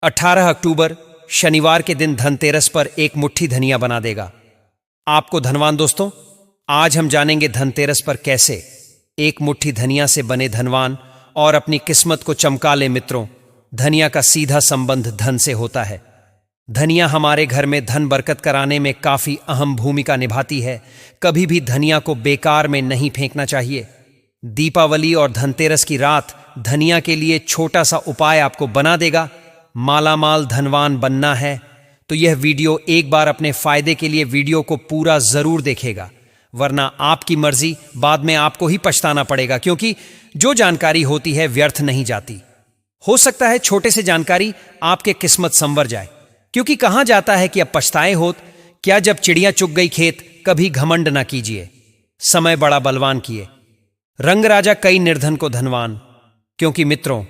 18 अक्टूबर शनिवार के दिन धनतेरस पर एक मुट्ठी धनिया बना देगा आपको धनवान। दोस्तों, आज हम जानेंगे धनतेरस पर कैसे एक मुट्ठी धनिया से बने धनवान और अपनी किस्मत को चमका ले। मित्रों, धनिया का सीधा संबंध धन से होता है। धनिया हमारे घर में धन बरकत कराने में काफी अहम भूमिका निभाती है। कभी भी धनिया को बेकार में नहीं फेंकना चाहिए। दीपावली और धनतेरस की रात धनिया के लिए छोटा सा उपाय आपको बना देगा। मालामाल धनवान बनना है तो यह वीडियो एक बार अपने फायदे के लिए वीडियो को पूरा जरूर देखेगा, वरना आपकी मर्जी बाद में आपको ही पछताना पड़ेगा, क्योंकि जो जानकारी होती है व्यर्थ नहीं जाती। हो सकता है छोटे से जानकारी आपके किस्मत संवर जाए, क्योंकि कहा जाता है कि अब पछताए होत क्या जब चिड़िया चुग गई खेत। कभी घमंड ना कीजिए, समय बड़ा बलवान किए। रंग राजा कई निर्धन को धनवान, क्योंकि मित्रों,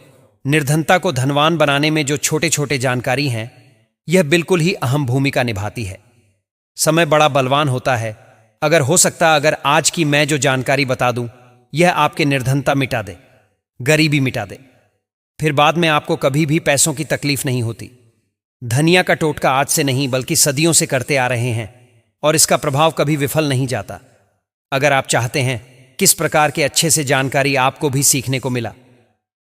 निर्धनता को धनवान बनाने में जो छोटे छोटे जानकारी हैं, यह बिल्कुल ही अहम भूमिका निभाती है। समय बड़ा बलवान होता है। अगर आज की मैं जो जानकारी बता दूं, यह आपके निर्धनता मिटा दे, गरीबी मिटा दे, फिर बाद में आपको कभी भी पैसों की तकलीफ नहीं होती। धनिया का टोटका आज से नहीं बल्कि सदियों से करते आ रहे हैं और इसका प्रभाव कभी विफल नहीं जाता। अगर आप चाहते हैं किस प्रकार के अच्छे से जानकारी आपको भी सीखने को मिला,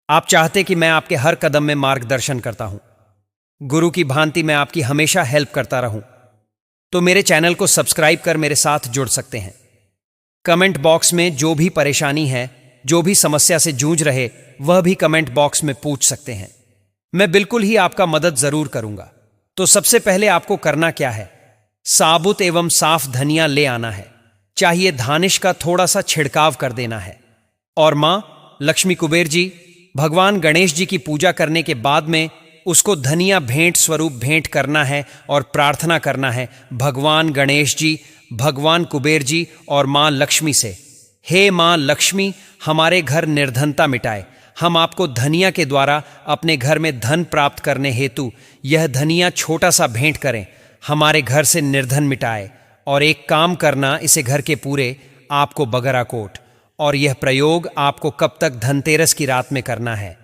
आप चाहते कि मैं आपके हर कदम में मार्गदर्शन करता हूं, गुरु की भांति मैं आपकी हमेशा हेल्प करता रहूं, तो मेरे चैनल को सब्सक्राइब कर मेरे साथ जुड़ सकते हैं। कमेंट बॉक्स में जो भी परेशानी है, जो भी समस्या से जूझ रहे, वह भी कमेंट बॉक्स में पूछ सकते हैं। मैं बिल्कुल ही आपका मदद जरूर करूंगा। तो सबसे पहले आपको करना क्या है, साबुत एवं साफ धनिया ले आना है। चाहिए धानिश का थोड़ा सा छिड़काव कर देना है। और मां लक्ष्मी, कुबेर जी, भगवान गणेश जी की पूजा करने के बाद में उसको धनिया भेंट स्वरूप भेंट करना है और प्रार्थना करना है भगवान गणेश जी, भगवान कुबेर जी और मां लक्ष्मी से, हे मां लक्ष्मी, हमारे घर निर्धनता मिटाए। हम आपको धनिया के द्वारा अपने घर में धन प्राप्त करने हेतु यह धनिया छोटा सा भेंट करें, हमारे घर से निर्धन मिटाए। और एक काम करना, इसे घर के पूरे आपको बगरा कोट। और यह प्रयोग आपको कब तक, धनतेरस की रात में करना है,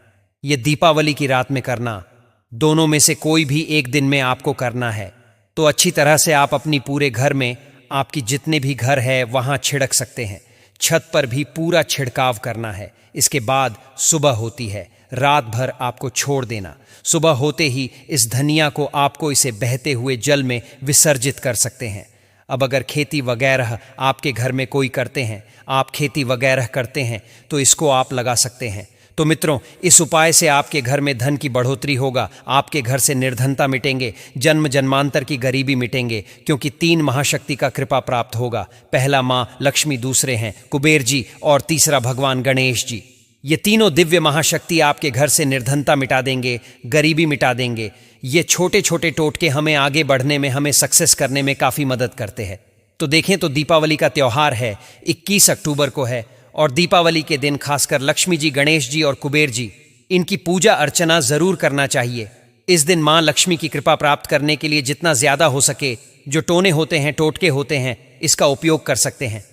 यह दीपावली की रात में करना, दोनों में से कोई भी एक दिन में आपको करना है। तो अच्छी तरह से आप अपनी पूरे घर में, आपकी जितने भी घर है वहां छिड़क सकते हैं। छत पर भी पूरा छिड़काव करना है। इसके बाद सुबह होती है, रात भर आपको छोड़ देना। सुबह होते ही इस धनिया को आपको इसे बहते हुए जल में विसर्जित कर सकते हैं। अब अगर खेती वगैरह आपके घर में कोई करते हैं, आप खेती वगैरह करते हैं, तो इसको आप लगा सकते हैं। तो मित्रों, इस उपाय से आपके घर में धन की बढ़ोतरी होगा, आपके घर से निर्धनता मिटेंगे, जन्म जन्मांतर की गरीबी मिटेंगे, क्योंकि 3 महाशक्ति का कृपा प्राप्त होगा। पहला मां लक्ष्मी, दूसरे हैं कुबेर जी और तीसरा भगवान गणेश जी। ये तीनों दिव्य महाशक्ति आपके घर से निर्धनता मिटा देंगे, गरीबी मिटा देंगे। ये छोटे छोटे टोटके हमें आगे बढ़ने में, हमें सक्सेस करने में काफ़ी मदद करते हैं। तो देखें तो दीपावली का त्यौहार है, 21 अक्टूबर को है, और दीपावली के दिन खासकर लक्ष्मी जी, गणेश जी और कुबेर जी, इनकी पूजा अर्चना जरूर करना चाहिए। इस दिन मां लक्ष्मी की कृपा प्राप्त करने के लिए जितना ज्यादा हो सके, जो टोने होते हैं, टोटके होते हैं, इसका उपयोग कर सकते हैं।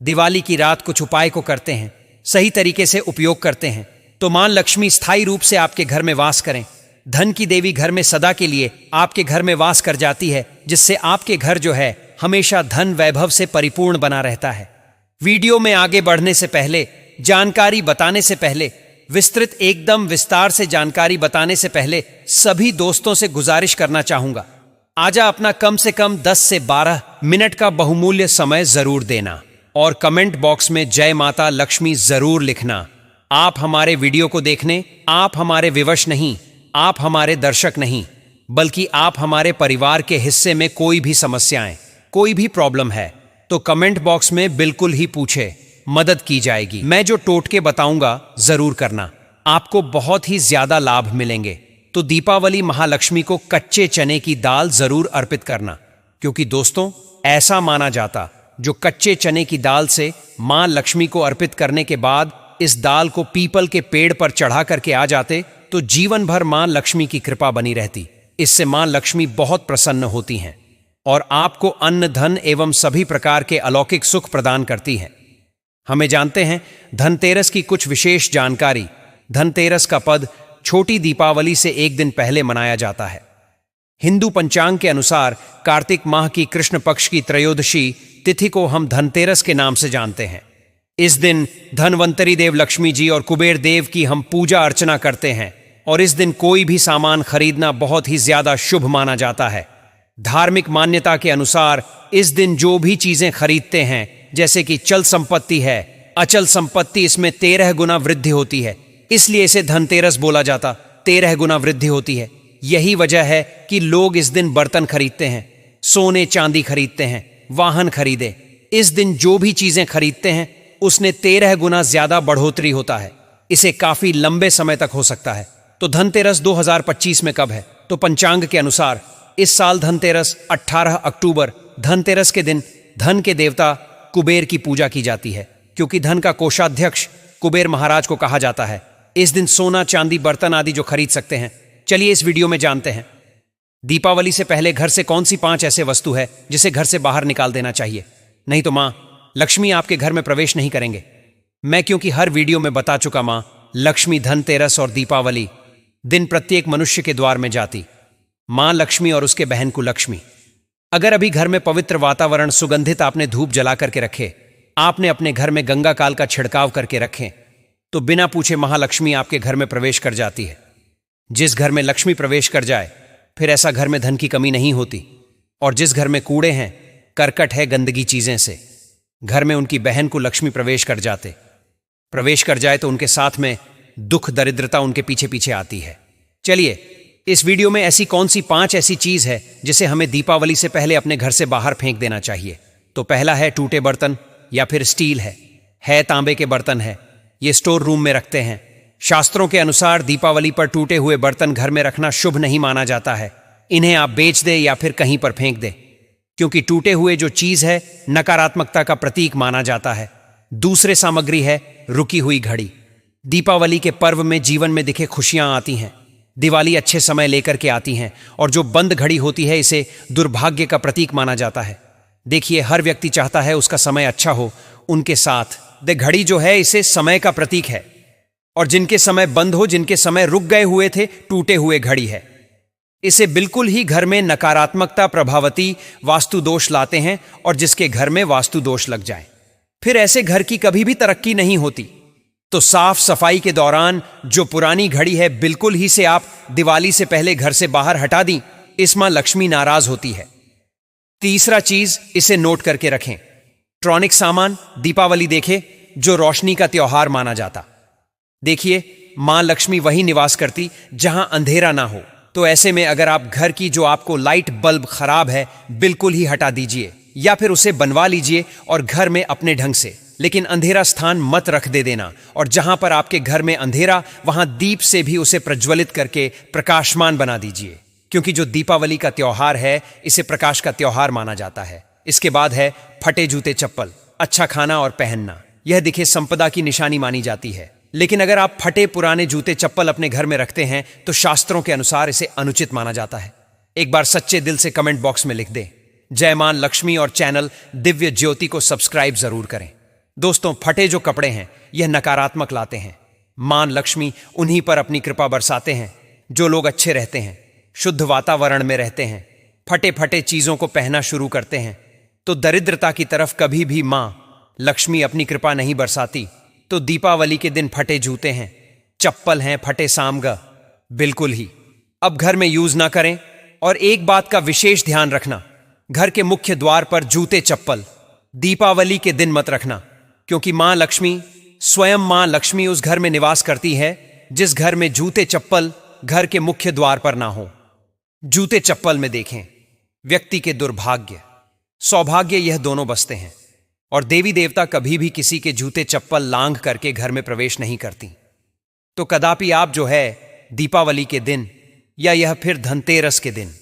दिवाली की रात कुछ उपाय को करते हैं, सही तरीके से उपयोग करते हैं, तो मां लक्ष्मी स्थायी रूप से आपके घर में वास करें। धन की देवी घर में सदा के लिए आपके घर में वास कर जाती है, जिससे आपके घर जो है हमेशा धन वैभव से परिपूर्ण बना रहता है। वीडियो में आगे बढ़ने से पहले, जानकारी बताने से पहले, विस्तृत एकदम विस्तार से जानकारी बताने से पहले सभी दोस्तों से गुजारिश करना चाहूंगा, आजा अपना कम से कम 10 से 12 मिनट का बहुमूल्य समय जरूर देना और कमेंट बॉक्स में जय माता लक्ष्मी जरूर लिखना। आप हमारे वीडियो को देखने, आप हमारे विवश नहीं, आप हमारे दर्शक नहीं, बल्कि आप हमारे परिवार के हिस्से में कोई भी समस्याएं, कोई भी प्रॉब्लम है तो कमेंट बॉक्स में बिल्कुल ही पूछे, मदद की जाएगी। मैं जो टोटके बताऊंगा जरूर करना, आपको बहुत ही ज्यादा लाभ मिलेंगे। तो दीपावली महालक्ष्मी को कच्चे चने की दाल जरूर अर्पित करना, क्योंकि दोस्तों, ऐसा माना जाता, जो कच्चे चने की दाल से मां लक्ष्मी को अर्पित करने के बाद इस दाल को पीपल के पेड़ पर चढ़ा करके आ जाते, तो जीवन भर मां लक्ष्मी की कृपा बनी रहती। इससे मां लक्ष्मी बहुत प्रसन्न होती हैं और आपको अन्न, धन एवं सभी प्रकार के अलौकिक सुख प्रदान करती है। हमें जानते हैं धनतेरस की कुछ विशेष जानकारी। धनतेरस का पद छोटी दीपावली से एक दिन पहले मनाया जाता है। हिंदू पंचांग के अनुसार कार्तिक माह की कृष्ण पक्ष की त्रयोदशी तिथि को हम धनतेरस के नाम से जानते हैं। इस दिन धनवंतरी देव लक्ष्मी जी और कुबेर देव की हम पूजा अर्चना करते हैं और इस दिन कोई भी सामान खरीदना बहुत ही ज्यादा शुभ माना जाता है। धार्मिक मान्यता के अनुसार इस दिन जो भी चीजें खरीदते हैं, जैसे कि चल संपत्ति है, अचल संपत्ति, इसमें 13 गुना वृद्धि होती है, इसलिए इसे धनतेरस बोला जाता। 13 गुना वृद्धि होती है। यही वजह है कि लोग इस दिन बर्तन खरीदते हैं, सोने चांदी खरीदते हैं, वाहन खरीदे। इस दिन जो भी चीजें खरीदते हैं उसने 13 गुना ज्यादा बढ़ोतरी होता है। इसे काफी लंबे समय तक हो सकता है। तो धनतेरस 2025 में कब है? तो पंचांग के अनुसार इस साल धनतेरस 18 अक्टूबर, धनतेरस के दिन धन के देवता कुबेर की पूजा की जाती है, क्योंकि धन का कोषाध्यक्ष कुबेर महाराज को कहा जाता है। इस दिन सोना चांदी बर्तन आदि जो खरीद सकते हैं। चलिए इस वीडियो में जानते हैं। दीपावली से पहले घर से कौन सी 5 ऐसे वस्तु है जिसे घर से बाहर निकाल देना चाहिए, नहीं तो मां लक्ष्मी आपके घर में प्रवेश नहीं करेंगे। मैं क्योंकि हर वीडियो में बता चुका, मां लक्ष्मी धनतेरस और दीपावली दिन प्रत्येक मनुष्य के द्वार में जाती। मां लक्ष्मी और उसके बहन को लक्ष्मी। अगर अभी घर में पवित्र वातावरण, सुगंधित आपने धूप जला करके रखे, आपने अपने घर में गंगा काल का छिड़काव करके रखें, तो बिना पूछे महालक्ष्मी आपके घर में प्रवेश कर जाती है। जिस घर में लक्ष्मी प्रवेश कर जाए फिर ऐसा घर में धन की कमी नहीं होती। और जिस घर में कूड़े हैं, करकट है, गंदगी चीजें से घर में उनकी बहन को लक्ष्मी प्रवेश कर जाए तो उनके साथ में दुख दरिद्रता उनके पीछे पीछे आती है। चलिए इस वीडियो में ऐसी कौन सी 5 ऐसी चीज है जिसे हमें दीपावली से पहले अपने घर से बाहर फेंक देना चाहिए। तो पहला है टूटे बर्तन या फिर स्टील है तांबे के बर्तन है, ये स्टोर रूम में रखते हैं। शास्त्रों के अनुसार दीपावली पर टूटे हुए बर्तन घर में रखना शुभ नहीं माना जाता है। इन्हें आप बेच दें या फिर कहीं पर फेंक दें, क्योंकि टूटे हुए जो चीज है नकारात्मकता का प्रतीक माना जाता है। दूसरे सामग्री है रुकी हुई घड़ी। दीपावली के पर्व में जीवन में दिखे खुशियां आती हैं। दिवाली अच्छे समय लेकर के आती हैं और जो बंद घड़ी होती है इसे दुर्भाग्य का प्रतीक माना जाता है। देखिए हर व्यक्ति चाहता है उसका समय अच्छा हो उनके साथ। घड़ी जो है इसे समय का प्रतीक है और जिनके समय बंद हो, जिनके समय रुक गए हुए थे, टूटे हुए घड़ी है। इसे बिल्कुल ही घर में नकारात्मकता प्रभावती वास्तु दोष लाते हैं और जिसके घर में वास्तु दोष लग जाए फिर ऐसे घर की कभी भी तरक्की नहीं होती। तो साफ सफाई के दौरान जो पुरानी घड़ी है बिल्कुल ही से आप दिवाली से पहले घर से बाहर हटा दी, इस मां लक्ष्मी नाराज होती है। तीसरा चीज, इसे नोट करके रखें, इलेक्ट्रॉनिक सामान दीपावली देखे जो रोशनी का त्योहार माना जाता। देखिए मां लक्ष्मी वहीं निवास करती जहां अंधेरा ना हो। तो ऐसे में अगर आप घर की जो आपको लाइट बल्ब खराब है बिल्कुल ही हटा दीजिए या फिर उसे बनवा लीजिए और घर में अपने ढंग से, लेकिन अंधेरा स्थान मत रख दे देना। और जहां पर आपके घर में अंधेरा, वहां दीप से भी उसे प्रज्वलित करके प्रकाशमान बना दीजिए, क्योंकि जो दीपावली का त्योहार है इसे प्रकाश का त्योहार माना जाता है। इसके बाद है फटे जूते चप्पल। अच्छा खाना और पहनना, यह दिखे संपदा की निशानी मानी जाती है। लेकिन अगर आप फटे पुराने जूते चप्पल अपने घर में रखते हैं तो शास्त्रों के अनुसार इसे अनुचित माना जाता है। एक बार सच्चे दिल से कमेंट बॉक्स में लिख दें जय मां लक्ष्मी और चैनल दिव्य ज्योति को सब्सक्राइब जरूर करें। दोस्तों फटे जो कपड़े हैं यह नकारात्मक लाते हैं। मां लक्ष्मी उन्हीं पर अपनी कृपा बरसाते हैं जो लोग अच्छे रहते हैं, शुद्ध वातावरण में रहते हैं, फटे फटे चीजों को पहनना शुरू करते हैं तो दरिद्रता की तरफ कभी भी मां लक्ष्मी अपनी कृपा नहीं बरसाती। तो दीपावली के दिन फटे जूते हैं, चप्पल हैं, फटे सामगा बिल्कुल ही अब घर में यूज ना करें। और एक बात का विशेष ध्यान रखना, घर के मुख्य द्वार पर जूते चप्पल दीपावली के दिन मत रखना, क्योंकि मां लक्ष्मी, स्वयं मां लक्ष्मी उस घर में निवास करती है जिस घर में जूते चप्पल घर के मुख्य द्वार पर ना हो। जूते चप्पल में देखें व्यक्ति के दुर्भाग्य, सौभाग्य यह दोनों बसते हैं और देवी देवता कभी भी किसी के जूते चप्पल लांघ करके घर में प्रवेश नहीं करती। तो कदापि आप जो है दीपावली के दिन या यह फिर धनतेरस के दिन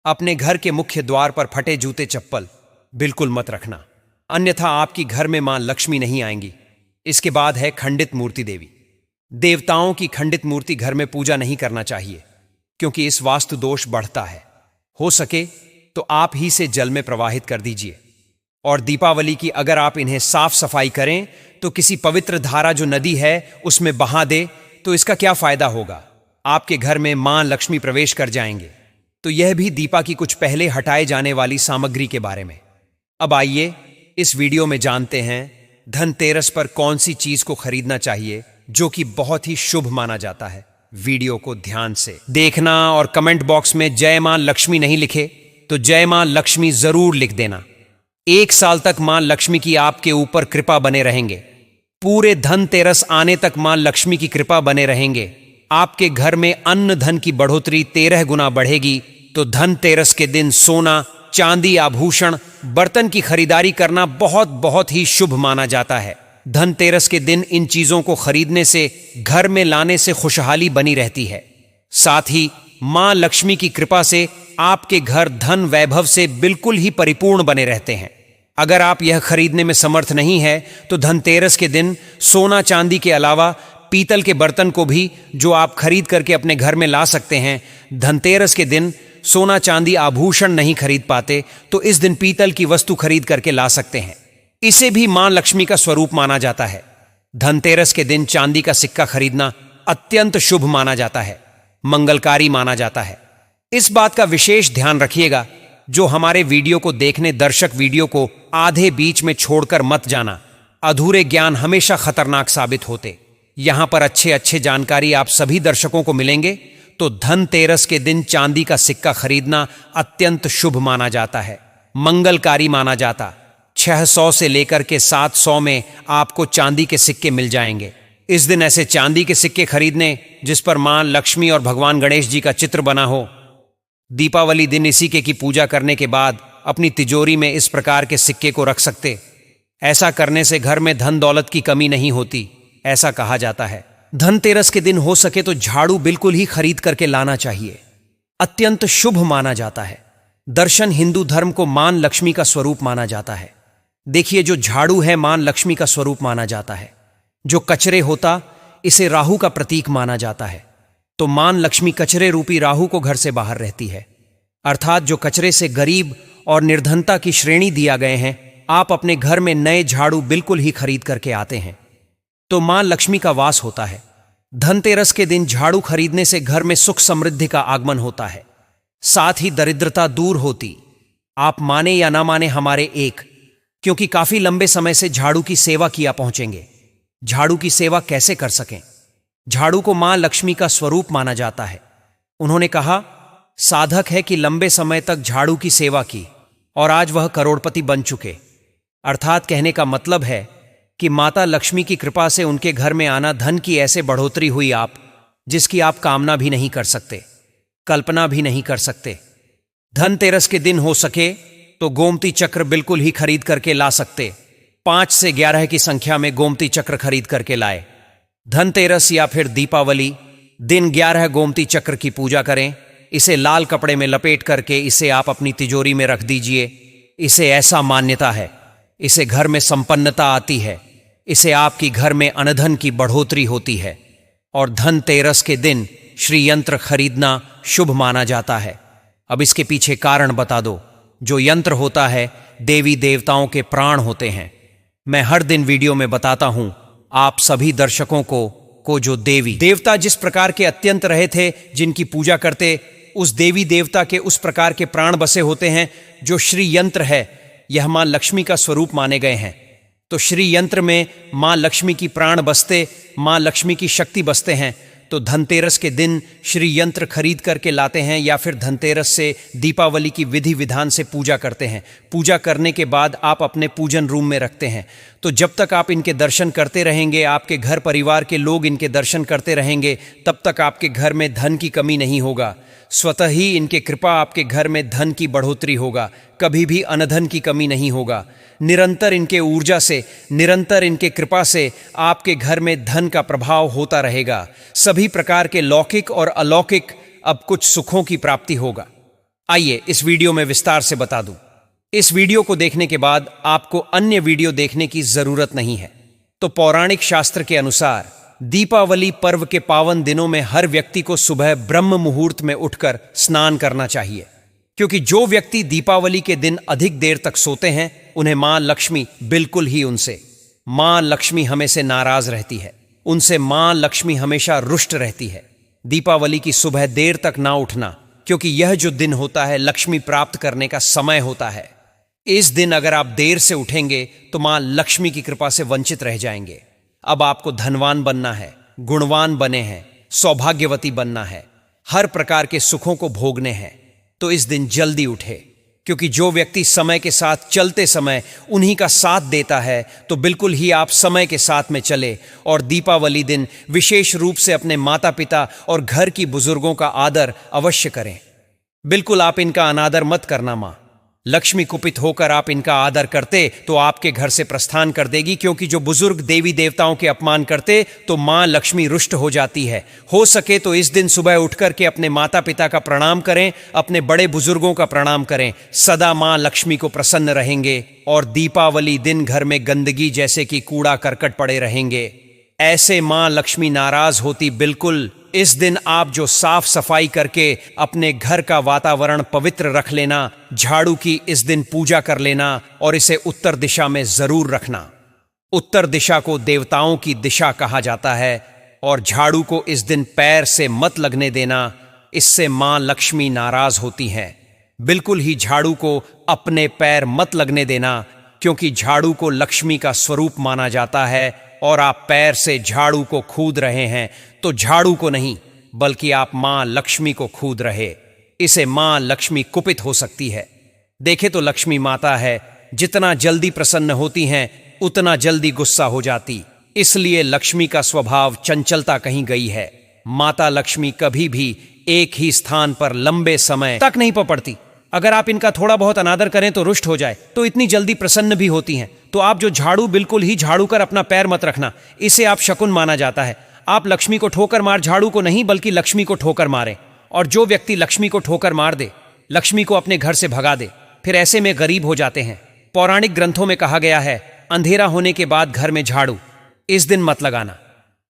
अपने घर के मुख्य द्वार पर फटे जूते चप्पल बिल्कुल मत रखना, अन्यथा आपकी घर में मां लक्ष्मी नहीं आएंगी। इसके बाद है खंडित मूर्ति देवी। देवताओं की खंडित मूर्ति घर में पूजा नहीं करना चाहिए, क्योंकि इस वास्तु दोष बढ़ता है। हो सके तो आप ही से जल में प्रवाहित कर दीजिए। और दीपावली की अगर आप इन्हें साफ सफाई करें तो किसी पवित्र धारा जो नदी है उसमें बहा दे तो इसका क्या फायदा होगा। आपके घर में मां लक्ष्मी प्रवेश कर जाएंगे। तो यह भी दीपा की कुछ पहले हटाए जाने वाली सामग्री के बारे में। अब आइए इस वीडियो में जानते हैं धनतेरस पर कौन सी चीज को खरीदना चाहिए जो कि बहुत ही शुभ माना जाता है। वीडियो को ध्यान से देखना और कमेंट बॉक्स में जय मां लक्ष्मी नहीं लिखे तो जय मां लक्ष्मी जरूर लिख देना। 1 साल तक मां लक्ष्मी की आपके ऊपर कृपा बने रहेंगे। पूरे धनतेरस आने तक मां लक्ष्मी की कृपा बने रहेंगे। आपके घर में अन्न धन की बढ़ोतरी 13 गुना बढ़ेगी। तो धनतेरस के दिन सोना, चांदी, आभूषण, बर्तन की खरीदारी करना बहुत बहुत ही शुभ माना जाता है। धनतेरस के दिन इन चीजों को खरीदने से, घर में लाने से खुशहाली बनी रहती है। साथ ही मां लक्ष्मी की कृपा से आपके घर धन वैभव से बिल्कुल ही परिपूर्ण बने रहते हैं। अगर आप यह खरीदने में समर्थ नहीं है तो धनतेरस के दिन सोना चांदी के अलावा पीतल के बर्तन को भी जो आप खरीद करके अपने घर में ला सकते हैं। धनतेरस के दिन सोना चांदी आभूषण नहीं खरीद पाते तो इस दिन पीतल की वस्तु खरीद करके ला सकते हैं। इसे भी मां लक्ष्मी का स्वरूप माना जाता है। धनतेरस के दिन चांदी का सिक्का खरीदना अत्यंत शुभ माना जाता है, मंगलकारी माना जाता है। इस बात का विशेष ध्यान रखिएगा, जो हमारे वीडियो को देखने दर्शक वीडियो को आधे बीच में छोड़कर मत जाना। अधूरे ज्ञान हमेशा खतरनाक साबित होते। यहां पर अच्छे जानकारी आप सभी दर्शकों को मिलेंगे। तो धनतेरस के दिन चांदी का सिक्का खरीदना अत्यंत शुभ माना जाता है, मंगलकारी माना जाता। 600 से लेकर के 700 में आपको चांदी के सिक्के मिल जाएंगे। इस दिन ऐसे चांदी के सिक्के खरीदने जिस पर मां लक्ष्मी और भगवान गणेश जी का चित्र बना हो। दीपावली दिन इसी की पूजा करने के बाद अपनी तिजोरी में इस प्रकार के सिक्के को रख सकते। ऐसा करने से घर में धन दौलत की कमी नहीं होती, ऐसा कहा जाता है। धनतेरस के दिन हो सके तो झाड़ू बिल्कुल ही खरीद करके लाना चाहिए, अत्यंत शुभ माना जाता है। दर्शन हिंदू धर्म को मां लक्ष्मी का स्वरूप माना जाता है। देखिए, जो झाड़ू है मां लक्ष्मी का स्वरूप माना जाता है। जो कचरे होता इसे राहु का प्रतीक माना जाता है। तो मां लक्ष्मी कचरे रूपी राहु को घर से बाहर रहती है, अर्थात जो कचरे से गरीब और निर्धनता की श्रेणी दिया गए हैं, आप अपने घर में नए झाड़ू बिल्कुल ही खरीद करके आते हैं तो मां लक्ष्मी का वास होता है। धनतेरस के दिन झाड़ू खरीदने से घर में सुख समृद्धि का आगमन होता है, साथ ही दरिद्रता दूर होती। आप माने या ना माने हमारे एक, क्योंकि काफी लंबे समय से झाड़ू की सेवा किया पहुंचेंगे। झाड़ू की सेवा कैसे कर सकें? झाड़ू को मां लक्ष्मी का स्वरूप माना जाता है। उन्होंने कहा, साधक है कि लंबे समय तक झाड़ू की सेवा की और आज वह करोड़पति बन चुके। अर्थात कहने का मतलब है कि माता लक्ष्मी की कृपा से उनके घर में आना धन की ऐसे बढ़ोतरी हुई आप जिसकी आप कामना भी नहीं कर सकते, कल्पना भी नहीं कर सकते। धनतेरस के दिन हो सके तो गोमती चक्र बिल्कुल ही खरीद करके ला सकते। 5 से 11 की संख्या में गोमती चक्र खरीद करके लाए। धनतेरस या फिर दीपावली दिन 11 गोमती चक्र की पूजा करें। इसे लाल कपड़े में लपेट करके इसे आप अपनी तिजोरी में रख दीजिए। इसे ऐसा मान्यता है, इसे घर में संपन्नता आती है, इसे आपकी घर में अनधन की बढ़ोतरी होती है। और धनतेरस के दिन श्री यंत्र खरीदना शुभ माना जाता है। अब इसके पीछे कारण बता दो। जो यंत्र होता है देवी देवताओं के प्राण होते हैं। मैं हर दिन वीडियो में बताता हूं आप सभी दर्शकों को जो देवी देवता जिस प्रकार के अत्यंत रहे थे, जिनकी पूजा करते, उस देवी देवता के उस प्रकार के प्राण बसे होते हैं। जो श्री यंत्र है यह मां लक्ष्मी का स्वरूप माने गए हैं। तो श्री यंत्र में मां लक्ष्मी की प्राण बसते, मां लक्ष्मी की शक्ति बसते हैं। तो धनतेरस के दिन श्री यंत्र खरीद करके लाते हैं या फिर धनतेरस से दीपावली की विधि विधान से पूजा करते हैं। पूजा करने के बाद आप अपने पूजन रूम में रखते हैं। तो जब तक आप इनके दर्शन करते रहेंगे, आपके घर परिवार के लोग इनके दर्शन करते रहेंगे, तब तक आपके घर में धन की कमी नहीं होगा। स्वतः ही इनके कृपा आपके घर में धन की बढ़ोतरी होगा, कभी भी अनधन की कमी नहीं होगा। निरंतर इनके ऊर्जा से, निरंतर इनके कृपा से आपके घर में धन का प्रभाव होता रहेगा। सभी प्रकार के लौकिक और अलौकिक अब कुछ सुखों की प्राप्ति होगा। आइए इस वीडियो में विस्तार से बता दूं। इस वीडियो को देखने के बाद आपको अन्य वीडियो देखने की जरूरत नहीं है। तो पौराणिक शास्त्र के अनुसार दीपावली पर्व के पावन दिनों में हर व्यक्ति को सुबह ब्रह्म मुहूर्त में उठकर स्नान करना चाहिए, क्योंकि जो व्यक्ति दीपावली के दिन अधिक देर तक सोते हैं उन्हें मां लक्ष्मी बिल्कुल ही उनसे मां लक्ष्मी हमेशा नाराज रहती है, उनसे मां लक्ष्मी हमेशा रुष्ट रहती है। दीपावली की सुबह देर तक ना उठना, क्योंकि यह जो दिन होता है लक्ष्मी प्राप्त करने का समय होता है। इस दिन अगर आप देर से उठेंगे तो मां लक्ष्मी की कृपा से वंचित रह जाएंगे। अब आपको धनवान बनना है, गुणवान बने हैं, सौभाग्यवती बनना है, हर प्रकार के सुखों को भोगने हैं। तो इस दिन जल्दी उठे, क्योंकि जो व्यक्ति समय के साथ चलते समय उन्हीं का साथ देता है, तो बिल्कुल ही आप समय के साथ में चले और दीपावली दिन विशेष रूप से अपने माता पिता और घर की बुजुर्गों का आदर अवश्य करें। बिल्कुल आप इनका अनादर मत करना। मां लक्ष्मी कुपित होकर आप इनका आदर करते तो आपके घर से प्रस्थान कर देगी, क्योंकि जो बुजुर्ग देवी देवताओं के अपमान करते तो मां लक्ष्मी रुष्ट हो जाती है। हो सके तो इस दिन सुबह उठकर के अपने माता पिता का प्रणाम करें, अपने बड़े बुजुर्गों का प्रणाम करें। सदा मां लक्ष्मी को प्रसन्न रहेंगे और दीपावली दिन घर में गंदगी जैसे कि कूड़ा करकट पड़े रहेंगे, ऐसे मां लक्ष्मी नाराज होती बिल्कुल। इस दिन आप जो साफ सफाई करके अपने घर का वातावरण पवित्र रख लेना, झाड़ू की इस दिन पूजा कर लेना और इसे उत्तर दिशा में जरूर रखना। उत्तर दिशा को देवताओं की दिशा कहा जाता है और झाड़ू को इस दिन पैर से मत लगने देना, इससे मां लक्ष्मी नाराज होती हैं। बिल्कुल ही झाड़ू को अपने पैर मत लगने देना, क्योंकि झाड़ू को लक्ष्मी का स्वरूप माना जाता है और आप पैर से झाड़ू को खूद रहे हैं तो झाड़ू को नहीं बल्कि आप मां लक्ष्मी को खूद रहे। इसे मां लक्ष्मी कुपित हो सकती है। देखे तो लक्ष्मी माता है, जितना जल्दी प्रसन्न होती हैं उतना जल्दी गुस्सा हो जाती, इसलिए लक्ष्मी का स्वभाव चंचलता कहीं गई है। माता लक्ष्मी कभी भी एक ही स्थान पर लंबे समय तक नहीं पपड़ती। अगर आप इनका थोड़ा बहुत अनादर करें तो रुष्ट हो जाए, तो इतनी जल्दी प्रसन्न भी होती हैं। तो आप जो झाड़ू बिल्कुल ही झाड़ू कर अपना पैर मत रखना, इसे आप शकुन माना जाता है। आप लक्ष्मी को ठोकर मार झाड़ू को नहीं बल्कि लक्ष्मी को ठोकर मारें। और जो व्यक्ति लक्ष्मी को ठोकर मार दे, लक्ष्मी को अपने घर से भगा दे, फिर ऐसे में गरीब हो जाते हैं। पौराणिक ग्रंथों में कहा गया है, अंधेरा होने के बाद घर में झाड़ू इस दिन मत लगाना।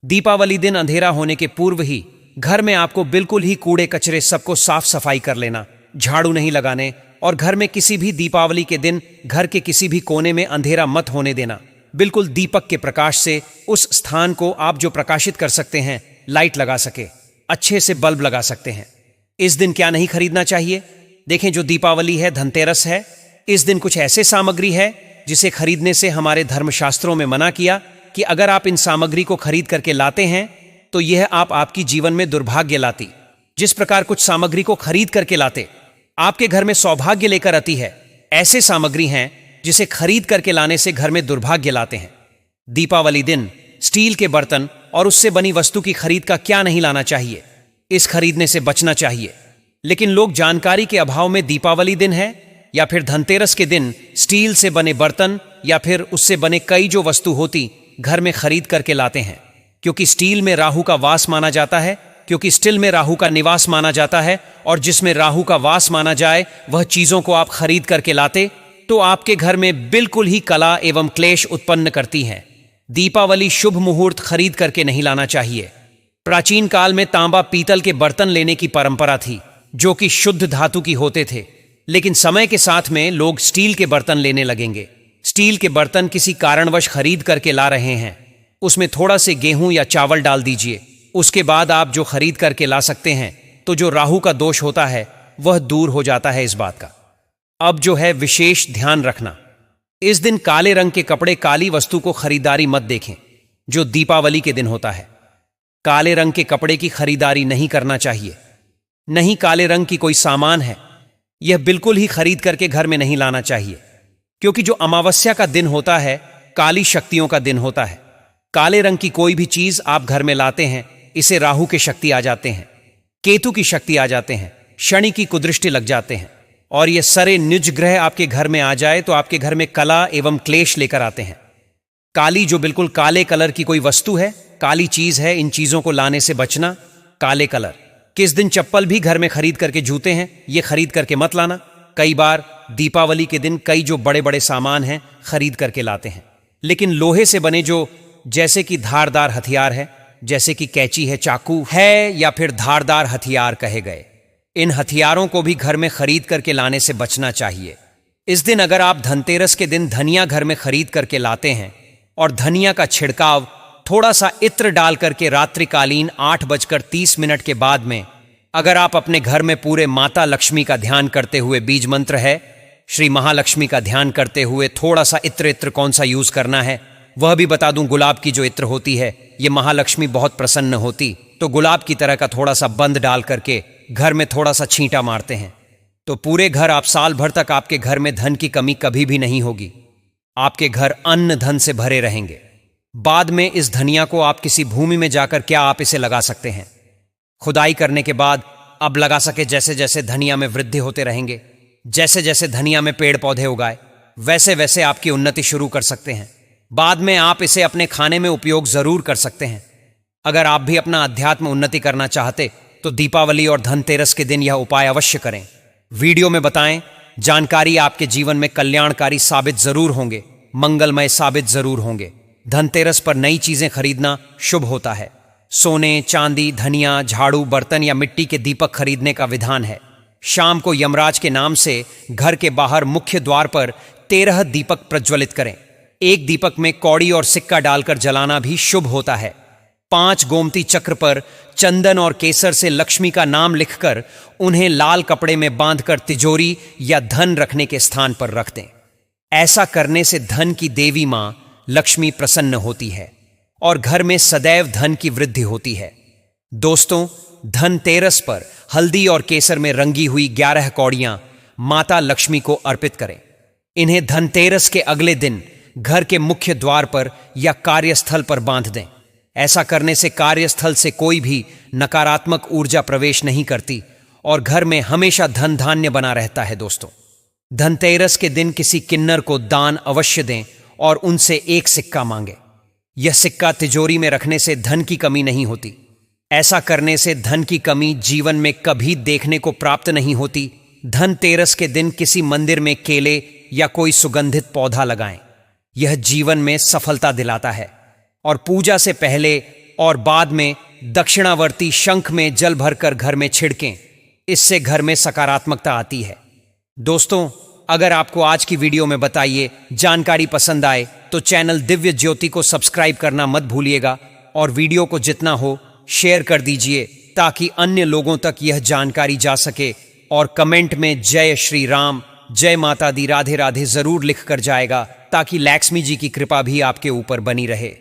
दीपावली दिन अंधेरा होने के पूर्व ही घर में आपको बिल्कुल ही कूड़े कचरे सबको साफ सफाई कर लेना, झाड़ू नहीं लगाने। और घर में किसी भी दीपावली के दिन घर के किसी भी कोने में अंधेरा मत होने देना। बिल्कुल दीपक के प्रकाश से उस स्थान को आप जो प्रकाशित कर सकते हैं, लाइट लगा सके, अच्छे से बल्ब लगा सकते हैं। इस दिन क्या नहीं खरीदना चाहिए? देखें, जो दीपावली है, धनतेरस है, इस दिन कुछ ऐसे सामग्री है जिसे खरीदने से हमारे धर्मशास्त्रों में मना किया कि अगर आप इन सामग्री को खरीद करके लाते हैं तो यह आपकी जीवन में दुर्भाग्य लाती। जिस प्रकार कुछ सामग्री को खरीद करके लाते आपके घर में सौभाग्य लेकर आती है, ऐसे सामग्री हैं जिसे खरीद करके लाने से घर में दुर्भाग्य लाते हैं। दीपावली दिन स्टील के बर्तन और उससे बनी वस्तु की खरीद का क्या नहीं लाना चाहिए, इस खरीदने से बचना चाहिए। लेकिन लोग जानकारी के अभाव में दीपावली दिन है या फिर धनतेरस के दिन स्टील से बने बर्तन या फिर उससे बने कई जो वस्तु होती घर में खरीद करके लाते हैं, क्योंकि स्टील में राहु का वास माना जाता है, क्योंकि स्टील में राहु का निवास माना जाता है। और जिसमें राहु का वास माना जाए वह चीजों को आप खरीद करके लाते तो आपके घर में बिल्कुल ही कला एवं क्लेश उत्पन्न करती हैं। दीपावली शुभ मुहूर्त खरीद करके नहीं लाना चाहिए। प्राचीन काल में तांबा पीतल के बर्तन लेने की परंपरा थी, जो कि शुद्ध धातु की होते थे। लेकिन समय के साथ में लोग स्टील के बर्तन लेने लगेंगे। स्टील के बर्तन किसी कारणवश खरीद करके ला रहे हैं, उसमें थोड़ा से गेहूं या चावल डाल दीजिए, उसके बाद आप जो खरीद करके ला सकते हैं, तो जो राहु का दोष होता है वह दूर हो जाता है इस बात का। अब जो है विशेष ध्यान रखना, इस दिन काले रंग के कपड़े, काली वस्तु को खरीदारी मत देखें, जो दीपावली के दिन होता है। काले रंग के कपड़े की खरीदारी नहीं करना चाहिए। नहीं काले रंग की कोई सामान है, यह बिल्कुल ही खरीद करके घर में नहीं लाना चाहिए, क्योंकि जो अमावस्या का दिन होता है काली शक्तियों का दिन होता है। काले रंग की कोई भी चीज आप घर में लाते हैं, इसे राहु की शक्ति आ जाते हैं, केतु की शक्ति आ जाते हैं, शनि की कुदृष्टि लग जाते हैं। और ये सारे निज ग्रह आपके घर में आ जाए तो आपके घर में कला एवं क्लेश लेकर आते हैं। काली जो बिल्कुल काले कलर की कोई वस्तु है, काली चीज है, इन चीजों को लाने से बचना। काले कलर किस दिन चप्पल भी घर में खरीद करके, जूते हैं ये खरीद करके मत लाना। कई बार दीपावली के दिन कई जो बड़े बड़े सामान हैं खरीद करके लाते हैं, लेकिन लोहे से बने जो जैसे कि धारदार हथियार है, जैसे कि कैंची है, चाकू है, या फिर धारदार हथियार कहे गए, इन हथियारों को भी घर में खरीद करके लाने से बचना चाहिए। इस दिन अगर आप धनतेरस के दिन धनिया घर में खरीद करके लाते हैं और धनिया का छिड़काव थोड़ा सा इत्र डाल करके रात्रिकालीन 8:30 के बाद में अगर आप अपने घर में पूरे माता लक्ष्मी का ध्यान करते हुए, बीज मंत्र है श्री महालक्ष्मी का ध्यान करते हुए थोड़ा सा इत्र कौन सा यूज करना है वह भी बता दूं। गुलाब की जो इत्र होती है ये महालक्ष्मी बहुत प्रसन्न होती, तो गुलाब की तरह का थोड़ा सा बंद डाल करके घर में थोड़ा सा छींटा मारते हैं तो पूरे घर, आप साल भर तक आपके घर में धन की कमी कभी भी नहीं होगी। आपके घर अन्न धन से भरे रहेंगे। बाद में इस धनिया को आप किसी भूमि में जाकर क्या आप इसे लगा सकते हैं। खुदाई करने के बाद अब लगा सके, जैसे जैसे धनिया में वृद्धि होते रहेंगे, जैसे जैसे धनिया में पेड़ पौधे उगाए वैसे वैसे आपकी उन्नति शुरू कर सकते हैं। बाद में आप इसे अपने खाने में उपयोग जरूर कर सकते हैं। अगर आप भी अपना अध्यात्म उन्नति करना चाहते तो दीपावली और धनतेरस के दिन यह उपाय अवश्य करें। वीडियो में बताएं, जानकारी आपके जीवन में कल्याणकारी साबित जरूर होंगे, मंगलमय साबित जरूर होंगे। धनतेरस पर नई चीजें खरीदना शुभ होता है। सोने, चांदी, धनिया, झाड़ू, बर्तन या मिट्टी के दीपक खरीदने का विधान है। शाम को यमराज के नाम से घर के बाहर मुख्य द्वार पर 13 दीपक प्रज्वलित करें। एक दीपक में कौड़ी और सिक्का डालकर जलाना भी शुभ होता है। 5 गोमती चक्र पर चंदन और केसर से लक्ष्मी का नाम लिखकर उन्हें लाल कपड़े में बांधकर तिजोरी या धन रखने के स्थान पर रख दें। ऐसा करने से धन की देवी मां लक्ष्मी प्रसन्न होती है और घर में सदैव धन की वृद्धि होती है। दोस्तों, धनतेरस पर हल्दी और केसर में रंगी हुई 11 कौड़ियां माता लक्ष्मी को अर्पित करें। इन्हें धनतेरस के अगले दिन घर के मुख्य द्वार पर या कार्यस्थल पर बांध दें। ऐसा करने से कार्यस्थल से कोई भी नकारात्मक ऊर्जा प्रवेश नहीं करती और घर में हमेशा धन धान्य बना रहता है। दोस्तों, धनतेरस के दिन किसी किन्नर को दान अवश्य दें और उनसे एक सिक्का मांगे। यह सिक्का तिजोरी में रखने से धन की कमी नहीं होती। ऐसा करने से धन की कमी जीवन में कभी देखने को प्राप्त नहीं होती। धनतेरस के दिन किसी मंदिर में केले या कोई सुगंधित पौधा लगाएं। यह जीवन में सफलता दिलाता है। और पूजा से पहले और बाद में दक्षिणावर्ती शंख में जल भरकर घर में छिड़कें। इससे घर में सकारात्मकता आती है। दोस्तों, अगर आपको आज की वीडियो में बताइए जानकारी पसंद आए तो चैनल दिव्य ज्योति को सब्सक्राइब करना मत भूलिएगा और वीडियो को जितना हो शेयर कर दीजिए ताकि अन्य लोगों तक यह जानकारी जा सके। और कमेंट में जय श्री राम, जय माता दी, राधे राधे जरूर लिख कर जाएगा ताकि लक्ष्मी जी की कृपा भी आपके ऊपर बनी रहे।